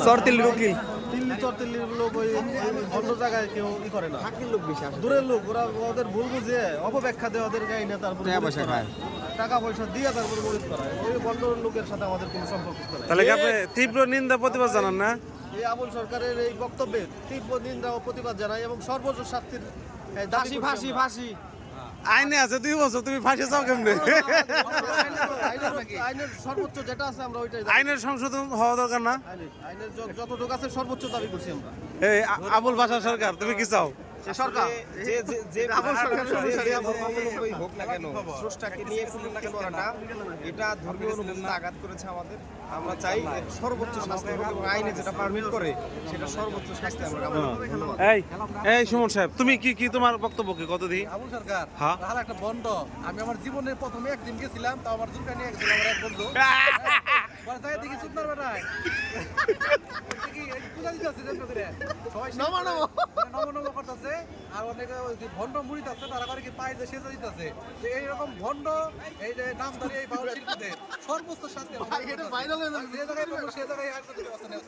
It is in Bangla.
চরতিল্লির উকিল দিল্লি চরতিল্লির লোক ওই অন্য জায়গায় কেউ ই করে না, দূরের লোক, ওরা ওদের ভুল বুঝে অপব্যাখ্যা দেয় ওদের গায়ে না, তারপর টাকা পয়সা দিয়ে তারপর মরিত করায়। ওই বন্ধ লোকের সাথে আমাদের কোনো সম্পর্ক নাই। তাহলে কি আপনি তীব্র নিন্দা প্রতিবাদ জানান না? এই আবুল সরকারের এই বক্তব্যের তীব্র নিন্দা ও প্রতিবাদ জানাই এবং সর্বোচ্চ শাস্তির দাবি করছি আমরা। আইনে আছে 2 বছর, তুমি ফাঁসি চাও কেমনে? আইনের সর্বোচ্চ যেটা আছে আমরা ওইটাই আইনের সংশোধন হওয়া দরকার না? আইনের যতটুকু আছে সর্বোচ্চ দাবি করছি আমরা। এই আবুল বাশার সরকার তুমি কি চাও? সরকার হোক না কেন, স্রষ্টাকে নিয়ে কুলঙ্কি করাটা এটা ধর্মীয় অনুভূতিতে আঘাত করেছে আমাদের। আমরা চাই এর সর্বোচ্চ শাস্তি হোক এবং আইনে যেটা পারমিট করে সেটা সর্বোচ্চ শাস্তি আমরা কামনা করি। ধন্যবাদ। এই সুমন সাহেব, তুমি কি তোমার বক্তব্য কি কত দিই? আবুল সরকার হ্যাঁ। তাহলে একটা বন্ধ। আমি আমার জীবনের প্রথমে একদিন গেছিলাম, তাও আমার জুলকা নিয়ে গেছিলাম আমার এক বন্ধু। বড় জায়গা দেখি সুন্দর বেটায় কি পূজা দিতেছে যেন করে সবাই নমো নমো করতেছে, আর অনেকে ওই যে ভণ্ড মুড়িতে আছে তারা করে কি পায় যে সেজা দিতেছে। যে এইরকম ভণ্ড এই যে নামধারী এই বাউল শিল্পীদের সর্বোচ্চ শাস্তি, যে জায়গায় পাবো সে জায়গায় আর কোনো ব্যবস্থা নেই।